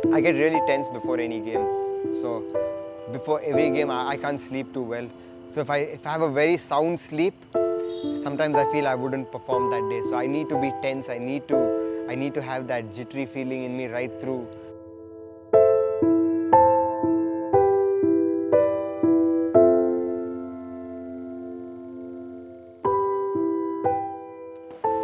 I get really tense before any game. So before every game, I can't sleep too well. So if I have a very sound sleep, sometimes I feel I wouldn't perform that day. So I need to be tense. I need to have that jittery feeling in me right through.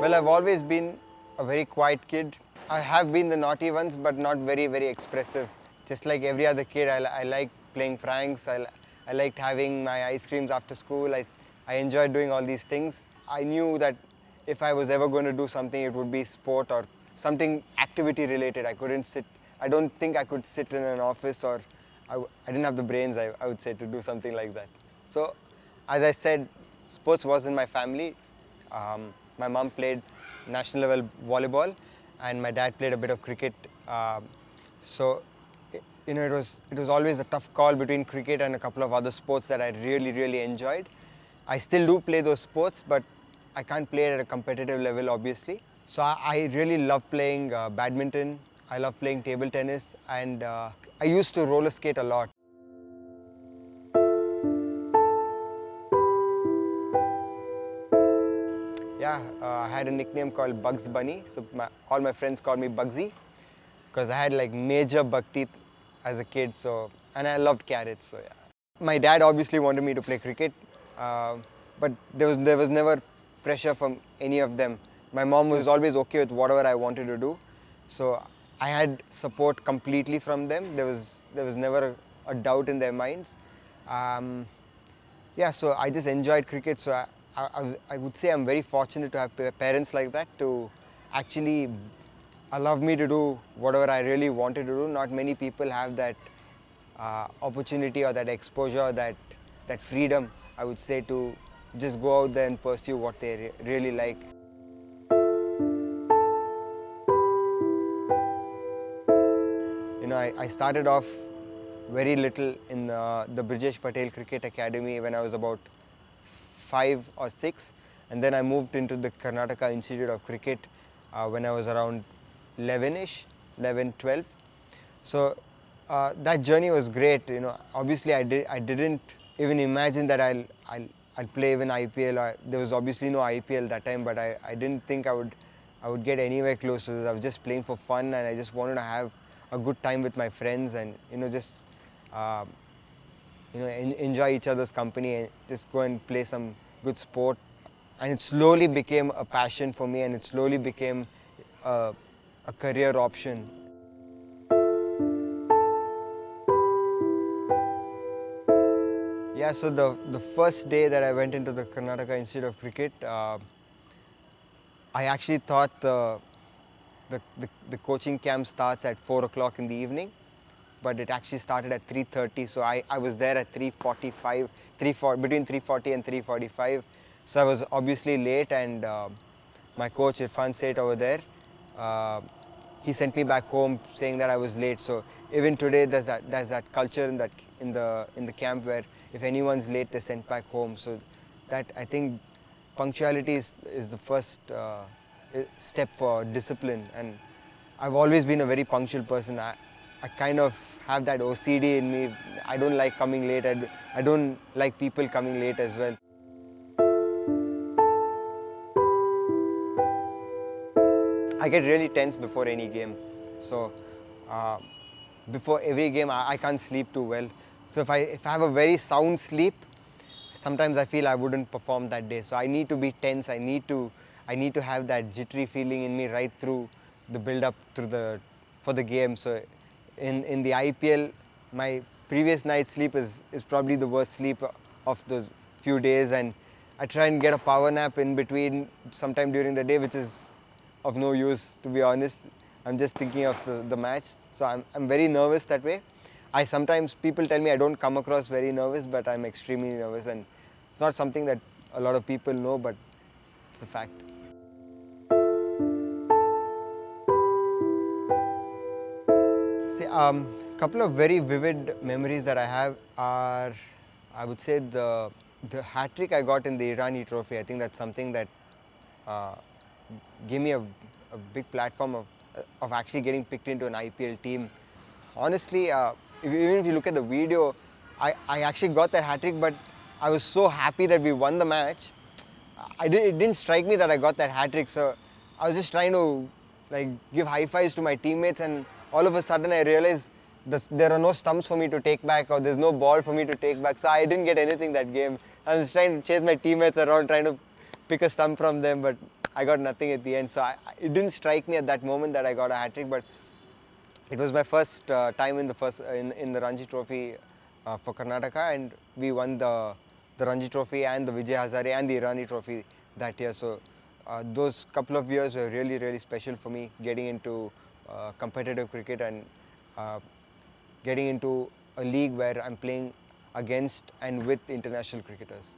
Well, I've always been a very quiet kid. I have been the naughty ones, but not very, very expressive. Just like every other kid, I like playing pranks. I liked having my ice creams after school. I enjoyed doing all these things. I knew that if I was ever going to do something, it would be sport or something activity related. I don't think I could sit in an office, or I didn't have the brains, I would say, to do something like that. So, as I said, sports was in my family. My mom played national level volleyball, and my dad played a bit of cricket. So, it was always a tough call between cricket and a couple of other sports that I really, really enjoyed. I still do play those sports, but I can't play it at a competitive level, obviously. So I really love playing badminton. I love playing table tennis, and I used to roller skate a lot. Yeah, I had a nickname called Bugs Bunny, so all my friends called me Bugsy, because I had like major bug teeth as a kid, and I loved carrots, so yeah. My dad obviously wanted me to play cricket, but there was never pressure from any of them. My mom was always okay with whatever I wanted to do, so I had support completely from them. There was never a doubt in their minds. Yeah, so I just enjoyed cricket. So I would say I'm very fortunate to have parents like that to actually allow me to do whatever I really wanted to do. Not many people have that opportunity or that exposure, or that freedom, I would say, to just go out there and pursue what they really like. I started off very little in the Brijesh Patel Cricket Academy when I was about 5 or 6, and then I moved into the Karnataka Institute of Cricket when I was around 11, 12. So that journey was great. Obviously I didn't even imagine that I'll play even IPL. There was obviously no IPL that time, but I didn't think I would get anywhere close to this. I was just playing for fun, and I just wanted to have a good time with my friends, and just enjoy each other's company and just go and play some good sport. And it slowly became a passion for me, and it slowly became a career option. Yeah, so the first day that I went into the Karnataka Institute of Cricket, I actually thought the coaching camp starts at 4 o'clock in the evening, but it actually started at 3:30. So I was there at 3:45, between 3:40 and 3:45. So I was obviously late, and my coach Irfan Seth over there, he sent me back home saying that I was late. So even today there's that culture in the camp where if anyone's late, they're sent back home. So that, I think, punctuality is the first step for discipline, and I've always been a very punctual person. I kind of have that OCD in me. I don't like coming late. I don't like people coming late as well. I get really tense before any game. So before every game, I can't sleep too well. So if I have a very sound sleep, sometimes I feel I wouldn't perform that day. So I need to be tense. I need to have that jittery feeling in me right through the build-up for the game. So in the IPL, my previous night's sleep is probably the worst sleep of those few days, and I try and get a power nap in between sometime during the day, which is of no use, to be honest. I'm just thinking of the match. So I'm very nervous that way. Sometimes people tell me I don't come across very nervous, but I'm extremely nervous, and it's not something that a lot of people know, but it's a fact. See, couple of very vivid memories that I have are, I would say, the hat-trick I got in the Irani Trophy. I think that's something that gave me a big platform of actually getting picked into an IPL team. Honestly, even if you look at the video, I actually got that hat-trick, but I was so happy that we won the match. It didn't strike me that I got that hat-trick, so I was just trying to like give high fives to my teammates, and all of a sudden I realized there are no stumps for me to take back, or there's no ball for me to take back, so I didn't get anything that game. I was trying to chase my teammates around, trying to pick a stump from them, but I got nothing at the end. So it didn't strike me at that moment that I got a hat-trick, but it was my first time in the Ranji Trophy for Karnataka, and we won the Ranji Trophy and the Vijay Hazare and the Irani Trophy that year. So those couple of years were really, really special for me, getting into competitive cricket and getting into a league where I'm playing against and with international cricketers.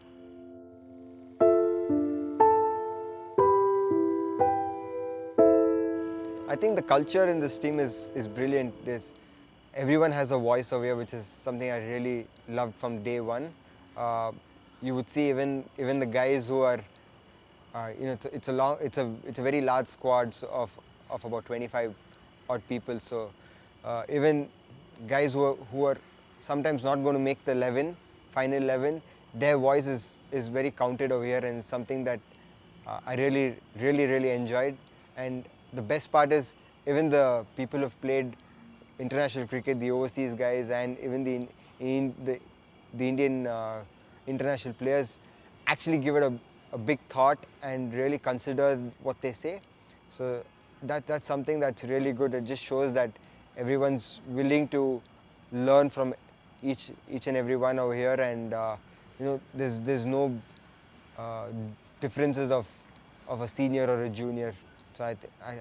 I think the culture in this team is brilliant. Everyone has a voice over here, which is something I really loved from day one. You would see even the guys who are, it's a very large squad of about 25 odd people. So even guys who are sometimes not going to make the final 11, their voice is very counted over here, and something that I really enjoyed. And the best part is even the people who've played international cricket, the overseas guys, and even the Indian international players actually give it a big thought and really consider what they say. So that's something that's really good. It just shows that everyone's willing to learn from each and every one over here, and there's no differences of a senior or a junior. So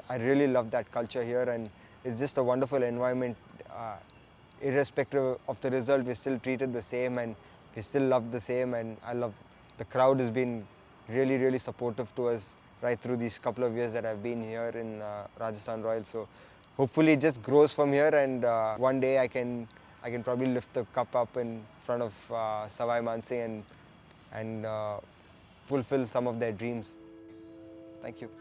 I really love that culture here, and it's just a wonderful environment. Irrespective of the result, we're still treated the same, and we still love the same. And the crowd has been really supportive to us right through these couple of years that I've been here in Rajasthan Royals. So hopefully it just grows from here, and one day I can probably lift the cup up in front of Sawai Mansingh and fulfill some of their dreams. Thank you.